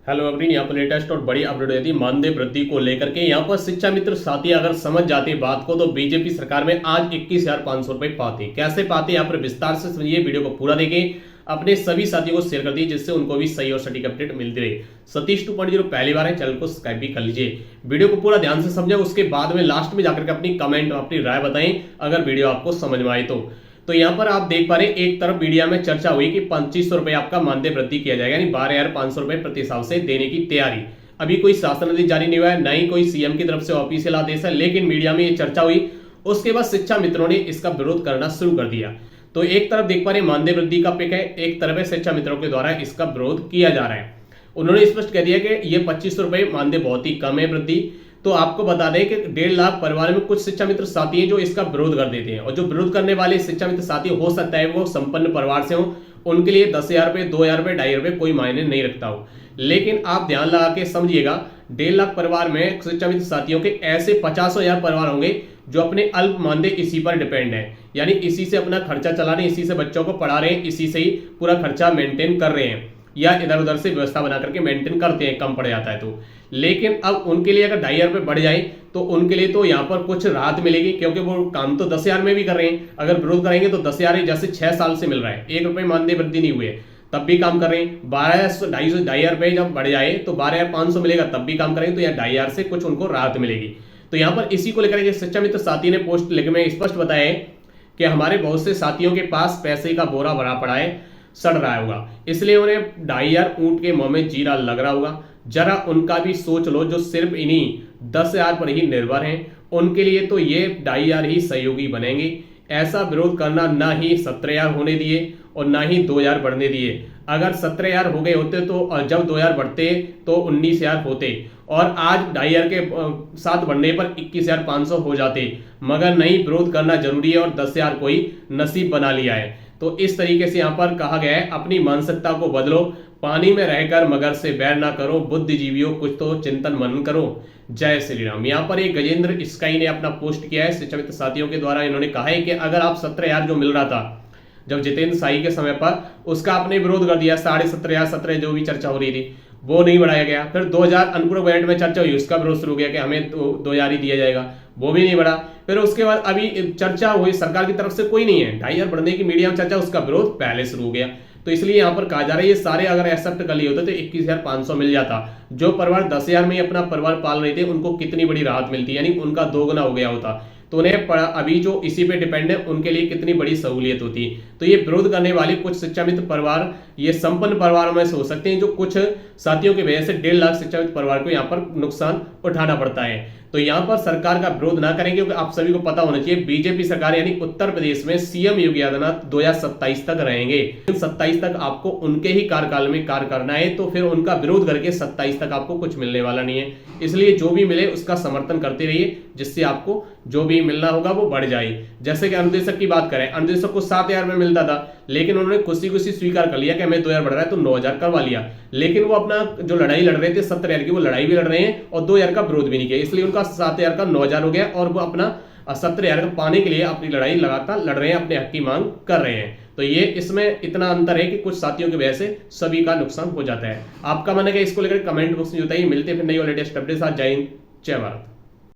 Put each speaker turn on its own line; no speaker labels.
Hello everyone, यहाँ पर latest और बड़ी अपडेट हुई थी मानदेय वृद्धि को लेकर के। यहाँ पर शिक्षा मित्र साथी अगर समझ जाते बात को तो बीजेपी सरकार में आज 21,500 रुपए पाते। कैसे पाते यहाँ पर विस्तार से समझिए, वीडियो को पूरा देखें, अपने सभी साथियों को शेयर कर दिए जिससे उनको भी सही और सटीक अपडेट मिलती रहे। सतीश 2.0 पहली बार है, चैनल को सब्सक्राइब भी कर लीजिए। वीडियो को पूरा ध्यान से समझें, उसके बाद में लास्ट में जाकर के अपनी कमेंट अपनी राय बताएं अगर वीडियो आपको समझ में आए तो यहाँ पर आप देख पा रहे हैं, एक तरफ मीडिया में चर्चा हुई कि 2500 रुपए आपका मानदेय वृद्धि किया जाएगा, यानी 12,500 रुपए प्रति साल से देने की तैयारी। अभी कोई शासन आदेश जारी नहीं हुआ है, न ही कोई सीएम की तरफ से ऑफिशियल आदेश है, लेकिन मीडिया में ये चर्चा हुई। उसके बाद शिक्षा मित्रों ने इसका विरोध करना शुरू कर दिया। तो एक तरफ देख पा रहे मानदेय वृद्धि का पिक है, एक तरफ है शिक्षा मित्रों के द्वारा इसका विरोध किया जा रहा है। उन्होंने स्पष्ट कह दिया कि ये 2500 रुपए मानदेय बहुत ही कम है वृद्धि। तो आपको बता दें कि 1.5 लाख परिवार में कुछ शिक्षा मित्र साथी हैं जो इसका विरोध कर देते हैं, और जो विरोध करने वाले शिक्षा मित्र साथी हो सकता है वो संपन्न परिवार से हो, उनके लिए 10,000 रुपए, 2,000 रुपए, 2,500 रुपए कोई मायने नहीं रखता हो। लेकिन आप ध्यान लगा के समझिएगा, 1.5 लाख परिवार में शिक्षा मित्र साथियों के ऐसे 50,000 परिवार होंगे जो अपने अल्प मानदेय इसी पर डिपेंड है, यानी इसी से अपना खर्चा चला रहे हैं, इसी से बच्चों को पढ़ा रहे हैं, इसी से ही पूरा खर्चा मेंटेन कर रहे हैं, या इधर उधर से व्यवस्था बना करके मेंटेन करते हैं, कम पड़ जाता है तो। लेकिन अब उनके लिए अगर 2,500 रुपए बढ़ जाए तो उनके लिए तो यहाँ पर कुछ राहत मिलेगी, क्योंकि वो काम तो 10,000 में भी कर रहे हैं। अगर विरोध करेंगे तो 10,000 जैसे 6 साल से मिल रहा है, 1 रुपए मानदेय वृद्धि नहीं हुई है तब भी काम कर रहे हैं। 2,500 रुपए जब बढ़ जाए तो 12,500 मिलेगा तब भी काम करेंगे, तो यहाँ 2,500 से कुछ उनको राहत मिलेगी। तो यहाँ पर इसी को लेकर शिक्षा मित्र साथी ने पोस्ट लिखे में स्पष्ट बताया है कि हमारे बहुत से साथियों के पास पैसे का बोरा भरा पड़ा है, सड़ रहा होगा, इसलिए उन्हें 2,500 ऊंट के मुंह में जीरा लग रहा होगा। जरा उनका भी सोच लो, जो सिर्फ इन्हीं 10,000 पर ही निर्भर हैं, उनके लिए तो ये 2,500 ही सहयोगी बनेंगे। ऐसा विरोध करना ना ही 17,000 होने दिए और ना ही 2,000 बढ़ने दिए। अगर 17,000 हो गए होते तो, और जब 2,000 बढ़ते तो 19,000 होते, और आज 2,500 के साथ बढ़ने पर 21,500 हो जाते। मगर नहीं, विरोध करना जरूरी है और 10,000 कोई नसीब बना लिया है। तो इस तरीके से यहाँ पर कहा गया है, अपनी मानसिकता को बदलो, पानी में रहकर मगर से बैर ना करो, बुद्धिजीवियों कुछ तो चिंतन मनन करो। जय श्री राम। यहाँ पर एक गजेंद्र स्काई ने अपना पोस्ट किया है शिक्षा मित्र साथियों के द्वारा। इन्होंने कहा है कि अगर आप 17,000 जो मिल रहा था जब जितेंद्र साई के समय पर, उसका आपने विरोध कर दिया, 17,500 17 जो भी चर्चा हो रही थी वो नहीं बढ़ाया गया। फिर 2000 अनुपूरक बजट में चर्चा हुई, उसका विरोध शुरू हो गया कि हमें 2,000 ही दिया जाएगा, वो भी नहीं बढ़ा। फिर उसके बाद अभी चर्चा हुई, सरकार की तरफ से कोई नहीं है, 2,500 बढ़ने की मीडिया में चर्चा, उसका विरोध पहले शुरू हो गया। तो इसलिए यहाँ पर कहा जा रहा है ये सारे अगर एक्सेप्ट कर लिए होते तो 21,500 मिल जाता। जो परिवार 10,000 में अपना परिवार पाल रहे थे उनको कितनी बड़ी राहत मिलती, यानी उनका दोगुना हो गया होता। तो उन्हें अभी जो इसी पे डिपेंड है उनके लिए कितनी बड़ी सहूलियत होती। तो ये विरोध करने वाले कुछ शिक्षा मित्र परिवार ये संपन्न परिवारों में से हो सकते हैं, जो कुछ साथियों की वजह से 1.5 लाख शिक्षा मित्र परिवार को यहाँ पर नुकसान उठाना पड़ता है। तो यहाँ पर सरकार का विरोध ना करें, क्योंकि आप सभी को पता होना चाहिए बीजेपी सरकार यानी उत्तर प्रदेश में सीएम योगी आदित्यनाथ 2027 तक रहेंगे। 27 तक आपको उनके ही कार्यकाल में कार्य करना है, तो फिर उनका विरोध करके 27 तक आपको कुछ मिलने वाला नहीं है। इसलिए जो भी मिले उसका समर्थन करते रहिए, जिससे आपको जो भी मिलना होगा वो बढ़ जाए। जैसे कि अनुदेशक की बात करें, अनुदेशक को 7,000 में मिलता था, लेकिन उन्होंने खुशी खुशी स्वीकार कर लिया कि हमें 2,000 बढ़ रहा है तो 9,000 करवा लिया। लेकिन वो अपना जो लड़ाई लड़ रहे थे 17,000 की, वो लड़ाई भी लड़ रहे हैं और 2,000 का विरोध भी नहीं किया, इसलिए उनका 7,000 का 9,000 हो गया, और वो अपना 17,000 का पाने के लिए अपनी लड़ाई लगातार लड़ रहे हैं, अपने हक की मांग कर रहे हैं। तो ये इसमें इतना अंतर है कि कुछ साथियों की वजह से सभी का नुकसान हो जाता है। आपका मन है कि इसको लेकर कमेंट बॉक्स में बताइए। मिलते फिर नई और लेटेस्ट अपडेट साथ। जय हिंद, जय भारत।